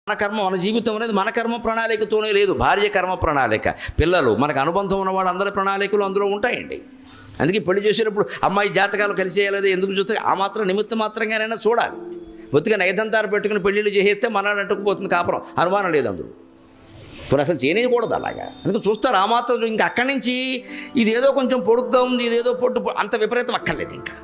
మన కర్మ మన జీవితం అనేది మన కర్మ ప్రణాళికతోనే లేదు, భార్య కర్మ ప్రణాళిక, పిల్లలు, మనకు అనుబంధం ఉన్నవాడు అందరి ప్రణాళికలు అందులో ఉంటాయండి. అందుకే పెళ్లి చేసేటప్పుడు అమ్మాయి జాతకాలు కలిసేయాలి ఎందుకు చూస్తే ఆ మాత్రం నిమిత్తం మాత్రంగానైనా చూడాలి. బొత్తిగా నైదంతారు పెట్టుకుని పెళ్ళిళ్ళు చేసేస్తే మనల్ని అంటుకుపోతుంది కాపురం, అనుమానం లేదు అందులో. ఇప్పుడు అసలు చేయకూడదు అలాగా. అందుకే చూస్తారు ఆ మాత్రం. ఇంకా అక్కడి నుంచి ఇదేదో కొంచెం పొడుగ్గా ఉంది, ఇదేదో పొట్టు, అంత విపరీతం అక్కర్లేదు. ఇంకా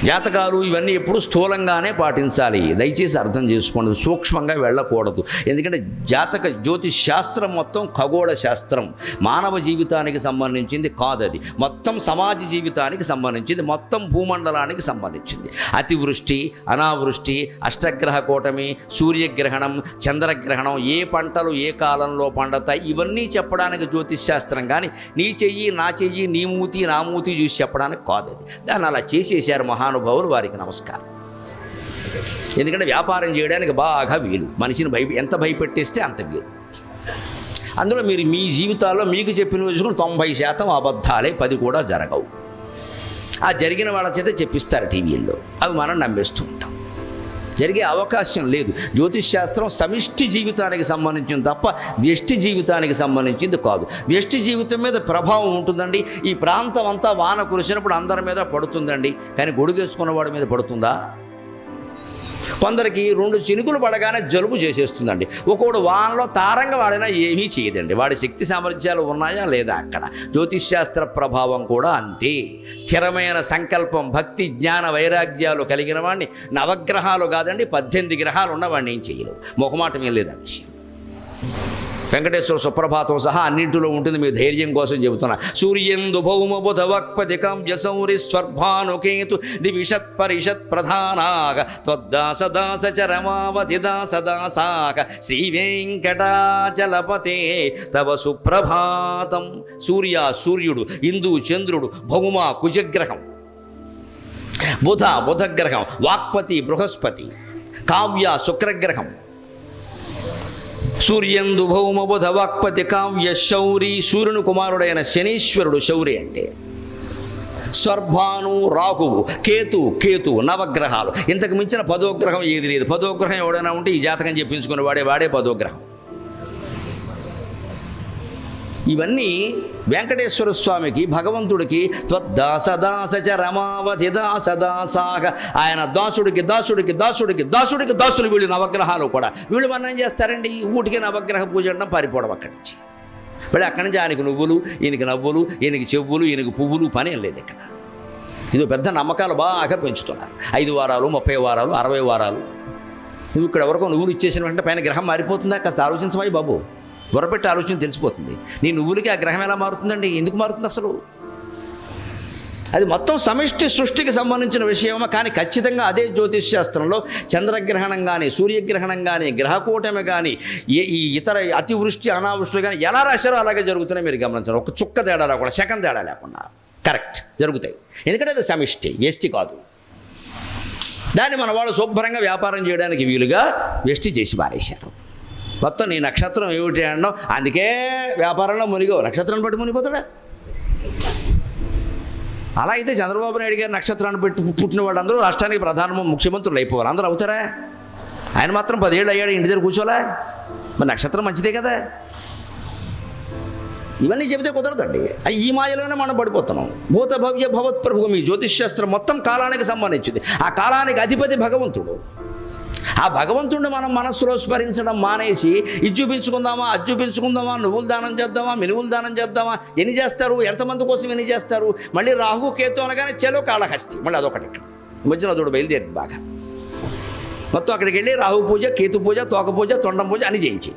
జాతకాలు ఇవన్నీ ఎప్పుడు స్థూలంగానే పాటించాలి. దయచేసి అర్థం చేసుకోండి, సూక్ష్మంగా వెళ్ళకూడదు. ఎందుకంటే జాతక జ్యోతిష్ శాస్త్రం మొత్తం ఖగోళ శాస్త్రం, మానవ జీవితానికి సంబంధించింది కాదు. అది మొత్తం సమాజ జీవితానికి సంబంధించింది, మొత్తం భూమండలానికి సంబంధించింది. అతివృష్టి, అనావృష్టి, అష్టగ్రహ కూటమి, సూర్యగ్రహణం, చంద్రగ్రహణం, ఏ పంటలు ఏ కాలంలో పండతాయి, ఇవన్నీ చెప్పడానికి జ్యోతిష్ శాస్త్రం. కానీ నీ చెయ్యి నా చెయ్యి, నీ మూతి నా మూతి చూసి చెప్పడానికి కాదు. అది దాన్ని అలా చేసేసారు మహానుభావులు, వారికి నమస్కారం. ఎందుకంటే వ్యాపారం చేయడానికి బాగా వీలు, మనిషిని ఎంత భయపెట్టేస్తే అంత వీలు. అందులో మీరు మీ జీవితాల్లో మీకు చెప్పిన చూసుకుని 90% అబద్ధాలే, 10 కూడా జరగవు. ఆ జరిగిన వాళ్ళ చేత చెప్పిస్తారు టీవీల్లో, అవి మనం నమ్మేస్తూ ఉంటాం. జరిగే అవకాశం లేదు. జ్యోతిష్ శాస్త్రం సమిష్టి జీవితానికి సంబంధించింది తప్ప వ్యష్టి జీవితానికి సంబంధించింది కాదు. వ్యష్టి జీవితం మీద ప్రభావం ఉంటుందండి. ఈ ప్రాంతం అంతా వాన కురిసినప్పుడు అందరి మీద పడుతుందండి, కానీ గొడుగేసుకున్నవాడి మీద పడుతుందా? కొందరికి 2 చినుకులు పడగానే జలుబు చేసేస్తుందండి. ఒక్కోడు వానలో తారంగా వాడినా ఏమీ చేయదండి. వాడి శక్తి సామర్థ్యాలు ఉన్నాయా లేదా? అక్కడ జ్యోతిష్ శాస్త్ర ప్రభావం కూడా అంతే. స్థిరమైన సంకల్పం, భక్తి, జ్ఞాన వైరాగ్యాలు కలిగిన వాడిని నవగ్రహాలు కాదండి 18 గ్రహాలు ఉన్నవాడిని ఏం చేయలేవు. మొహమాటం ఏం లేదు ఆ విషయం. వెంకటేశ్వర సుప్రభాతం సహా అన్నింటిలో ఉంటుంది, మీ ధైర్యం కోసం చెబుతున్నా. సూర్యందు భౌమ బుధ వక్పదికం యసౌరి స్వర్భానుకేతు దివిషత్ పరిషత్ ప్రధానాగ త్వద్దాసదాస చరమావధి దాసదాసాక శ్రీ వెంకటాచలపతే తవ సుప్రభాతం. సూర్యుడు, ఇందు చంద్రుడు, భౌమ కుజగ్రహం, బుధగ్రహం, వాక్పతి బృహస్పతి, కావ్య శుక్రగ్రహం. సూర్యందు భౌమ బుధ వాక్పతి కావ్య శౌరి, సూర్యుని కుమారుడైన శనీశ్వరుడు శౌరి అంటే. స్వర్భాను రాహువు, కేతు, నవగ్రహాలు. ఇంతకు మించిన 10వ గ్రహం ఏది లేదు. 10వ గ్రహం ఎవడైనా ఉంటే ఈ జాతకం చెప్పించుకుని వాడే 10వ గ్రహం. ఇవన్నీ వెంకటేశ్వర స్వామికి, భగవంతుడికి త్వద్దాసదాసచ రమావధి దాసదాసాగ, ఆయన దాసుడికి దాసులు వీళ్ళు నవగ్రహాలు కూడా. వీళ్ళు మనం ఏం చేస్తారండి, ఊటికి నవగ్రహ పూజ అనడం పారిపోవడం అక్కడి నుంచి. వీళ్ళు అక్కడి నుంచి ఆయనకి నువ్వులు, ఈయనకి నవ్వులు, ఈయనకి చెవులు, ఈయనకి పువ్వులు, పని ఏం లేదు ఇక్కడ. ఇది పెద్ద నమ్మకాలు బాగా పెంచుతున్నారు. 5 వారాలు, 30 వారాలు, 60 వారాలు. నువ్వు ఇక్కడ ఎవరికో నువ్వులు ఇచ్చేసిన వెంటనే పైన గ్రహం మారిపోతుందా? కాస్త ఆలోచించమని బాబు, బుర్రపెట్టి ఆలోచన తెలిసిపోతుంది. నీ నువ్వులకి ఆ గ్రహం ఎలా మారుతుందండి? ఎందుకు మారుతుంది అసలు? అది మొత్తం సమిష్టి సృష్టికి సంబంధించిన విషయమా? కానీ ఖచ్చితంగా అదే జ్యోతిష్ శాస్త్రంలో చంద్రగ్రహణం కానీ, సూర్యగ్రహణం కానీ, గ్రహకూటమి కానీ, ఈ ఇతర అతివృష్టి అనావృష్టి కానీ ఎలా రాశారో అలాగే జరుగుతున్నాయి. మీరు గమనించారు, ఒక చుక్క తేడా రాకుండా, సెకండ్ తేడా లేకుండా కరెక్ట్ జరుగుతాయి. ఎందుకంటే అది సమిష్టి, వ్యష్టి కాదు. దాన్ని మన వాళ్ళు శుభ్రంగా వ్యాపారం చేయడానికి వీలుగా వ్యష్టి చేసి మారేశారు. మొత్తం నీ నక్షత్రం ఏమిటి అనడం, అందుకే వ్యాపారంలో మునిగో. నక్షత్రాన్ని బట్టి మునిగిపోతాడా? అలా అయితే చంద్రబాబు నాయుడు గారు నక్షత్రాన్ని పెట్టి పుట్టిన వాళ్ళు అందరూ రాష్ట్రానికి ముఖ్యమంత్రులు అయిపోవాలి. అందరూ అవుతారా? ఆయన మాత్రం 10 ఏళ్ళు అయ్యాడు, ఇంటి దగ్గర కూర్చోలే. మరి నక్షత్రం మంచిదే కదా. ఇవన్నీ చెబితే కుదరదండి. ఈ మాయలోనే మనం పడిపోతున్నాం. భూత భవ్య భవత్ ప్రభు, మీ జ్యోతిష్ శాస్త్రం మొత్తం కాలానికి సంబంధించింది. ఆ కాలానికి అధిపతి భగవంతుడు. ఆ భగవంతుడిని మనం మనస్సులో స్మరించడం మానేసి ఇది చూపించుకుందామా, అది చూపించుకుందామా, నువ్వులు దానం చేద్దామా, మినువులు దానం చేద్దామా, ఎన్ని చేస్తారు, ఎంతమంది కోసం ఎన్ని చేస్తారు. మళ్ళీ రాహు కేతు అనగానే చెలో కాళహస్తి, మళ్ళీ అదొకటి. ఇక్కడ మధ్యన దూడు బయలుదేరింది బాగా. మొత్తం అక్కడికి వెళ్ళి రాహు పూజ, కేతు పూజ, తోక పూజ, తొండం పూజ అని చేయించి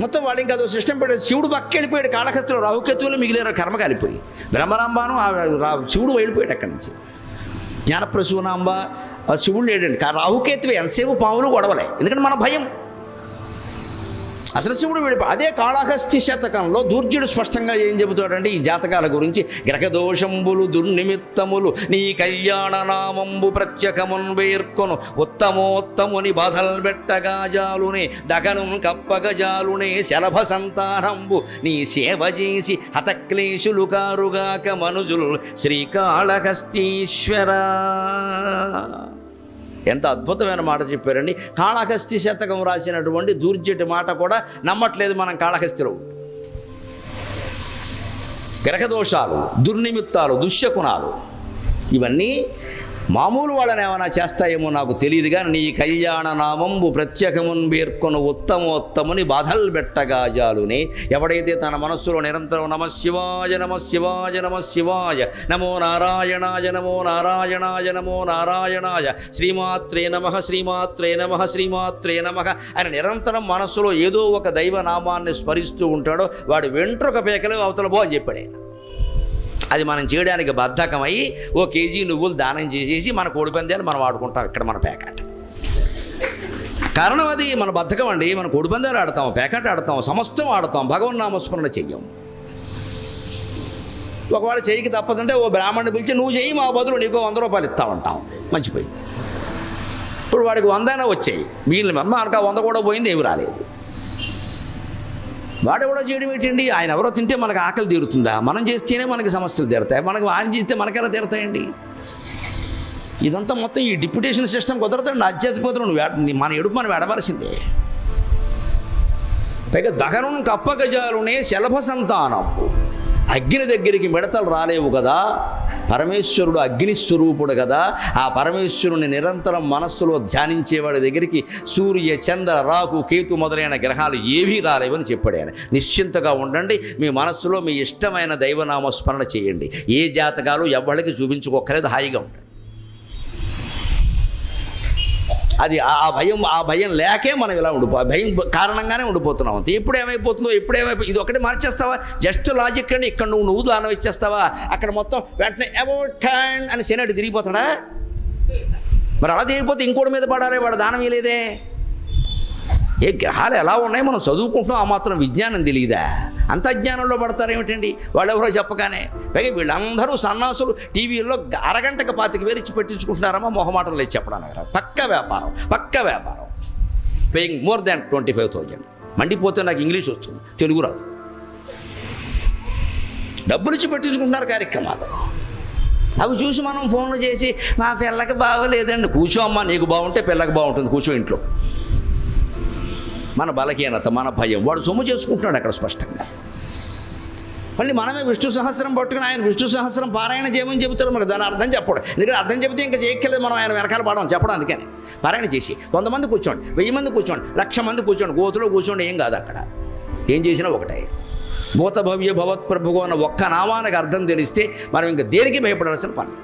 మొత్తం వాళ్ళు ఇంకా అదో సిస్టమ్ పెట్టారు. శివుడు పక్క వెళ్ళిపోయాడు కాళహస్తిలో, రాహుకేతువులు మిగిలిన కర్మ కాలిపోయి. బ్రహ్మరాంబాను శివుడు వెళ్ళిపోయాడు అక్కడి నుంచి. జ్ఞానప్రసూనాంబ శివుడు లేడండి. రాహుకేతువే ఎంతసేపు పాములు గొడవలే, ఎందుకంటే మన భయం. అసలు శివుడు వెళ్ళిపోయి. అదే కాళహస్తి శతకంలో దూర్జుడు స్పష్టంగా ఏం చెబుతాడంటే ఈ జాతకాల గురించి, గ్రహదోషంబులు దుర్నిమిత్తములు నీ కళ్యాణ నామంబు ప్రత్యకమున్ వేర్కొను ఉత్తమోత్తముని బాధల్ పెట్టగా జాలునే దగను కప్పగ జాలునే శలభ సంతానంబు నీ సేవ చేసి హతక్లేశులు కారుగాక మనుజుల్ శ్రీకాళహస్తీశ్వర. ఎంత అద్భుతమైన మాట చెప్పారండి. కాళహస్తి శతకం రాసినటువంటి దూర్జటి మాట కూడా నమ్మట్లేదు మనం. కాళహస్తిలో గ్రహదోషాలు, దుర్నిమిత్తాలు, దుశ్శకునాలు ఇవన్నీ మామూలు వాళ్ళని ఏమైనా చేస్తాయేమో నాకు తెలియదు, కానీ నీ కళ్యాణ నామంబు ప్రత్యేకమున్ పేర్కొను ఉత్తమోత్తముని బాధల్ బెట్టగా జాలునే. ఎవడైతే తన మనస్సులో నిరంతరం నమ శివాయ నమ శివాయ నమ శివాయ, నమో నారాయణాయ నమో నారాయణాయ నమో నారాయణాయ, శ్రీమాత్రే నమః శ్రీమాత్రే నమః శ్రీమాత్రే నమః అని నిరంతరం మనస్సులో ఏదో ఒక దైవనామాన్ని స్మరిస్తూ ఉంటాడో వాడు వెంట్రుక పేకలు అవతల బో అని చెప్పాడు ఆయన. అది మనం చేయడానికి బద్ధకమై ఓ కేజీ నువ్వులు దానం చేసేసి మన కోడిపందాలు మనం ఆడుకుంటాం ఇక్కడ మన పేకాట. కారణం అది మన బద్ధకం అండి. మన కోడిపందాలు ఆడతాం, పేకాట ఆడతాం, సమస్తం ఆడతాం, భగవన్నామస్మరణ చెయ్యం. ఒకవేళ చెయ్యికి తప్పదంటే ఓ బ్రాహ్మణ్ణి పిలిచి నువ్వు చెయ్యి, మా బదులు నీకు 100 రూపాయలు ఇస్తామంటాం. మంచిపోయింది. ఇప్పుడు వాడికి 100 వచ్చాయి, మిగిలిన మనకు 100 కూడా పోయింది, ఏమి రాలేదు. వాడు కూడా చేయడం ఏంటండి? ఆయన ఎవరో తింటే మనకు ఆకలి తీరుతుందా? మనం చేస్తేనే మనకి సమస్యలు తీరుతాయి. మనకు ఆయన చేస్తే మనకెలా తీరుతాయండి? ఇదంతా మొత్తం ఈ డిప్యుటేషన్ సిస్టమ్ కుదరదండి. అధ్యాత్మికతను మన ఎడుపు మనం ఎడవలసిందే. పైగా దహనం కప్పగజాలునే శలభ సంతానం. అగ్ని దగ్గరికి మిడతలు రాలేవు కదా. పరమేశ్వరుడు అగ్ని స్వరూపుడు కదా. ఆ పరమేశ్వరుని నిరంతరం మనస్సులో ధ్యానించేవాడి దగ్గరికి సూర్య చంద్ర రాహు కేతు మొదలైన గ్రహాలు ఏవీ రాలేవని చెప్పాడు ఆయన. నిశ్చింతగా ఉండండి, మీ మనస్సులో మీ ఇష్టమైన దైవనామ స్మరణ చేయండి. ఏ జాతకాలు ఎవరికి చూపించుకోక్కర్లేదు, హాయిగా ఉంటుంది. అది ఆ భయం లేకే మనం ఇలా భయం కారణంగానే ఉండిపోతున్నాం. అంతే. ఎప్పుడు ఏమైపోతుందో ఇది ఒకటి మార్చేస్తావా? జస్ట్ లాజిక్ అండి. ఇక్కడ నువ్వు దానం ఇచ్చేస్తావా, అక్కడ మొత్తం వెంటనే అబౌట్ టర్న్ అని శనివాడు తిరిగిపోతాడా? మరి అలా తిరిగిపోతే ఇంకోటి మీద పడాలి, వాడు దానం ఇవ్వలేదే. ఏ గ్రహాలు ఎలా ఉన్నాయి మనం చదువుకుంటున్నాం, ఆ మాత్రం విజ్ఞానం తెలియదా? అంత అజ్ఞానంలో పడతారేమిటండి వాళ్ళు ఎవరో చెప్పగానే. పైగా వీళ్ళందరూ సన్నాసులు టీవీల్లో అరగంటకు 25,000 ఇచ్చి పెట్టించుకుంటున్నారమ్మా మొహమాటం లేదు చెప్పడానికి. పక్క వ్యాపారం పేయింగ్ మోర్ దాన్ 25,000. మండిపోతే నాకు ఇంగ్లీష్ వస్తుంది, తెలుగు రాదు. డబ్బులు ఇచ్చి పెట్టించుకుంటున్నారు కార్యక్రమాలు. అవి చూసి మనం ఫోన్లు చేసి మా పిల్లకి బాగోలేదండి. కూర్చో అమ్మా, నీకు బాగుంటే పిల్లకి బాగుంటుంది, కూర్చో ఇంట్లో. మన బలహీనత, మన భయం, వాడు సొమ్ము చేసుకుంటున్నాడు అక్కడ స్పష్టంగా. మళ్ళీ మనమే విష్ణు సహస్రం పట్టుకుని ఆయన విష్ణు సహస్రం పారాయణ చేయమని చెబుతాడు. మనకు దాని అర్థం చెప్పడం, ఎందుకంటే అర్థం చెబితే ఇంకా చేయక్కర్లేదు, మనం ఆయన వెనకాల పడడం చెప్పడం. అందుకని పారాయణ చేసి 100 మంది కూర్చోండి, 1000 మంది కూర్చోండి, 1,00,000 మంది కూర్చోండి, గోతులో కూర్చోండి, ఏం కాదు. అక్కడ ఏం చేసినా ఒకటే. భూత భవ్య భవత్ ప్రభువు అన్న ఒక్క నామానికి అర్థం తెలిస్తే మనం ఇంకా దేనికి భయపడాల్సిన పని.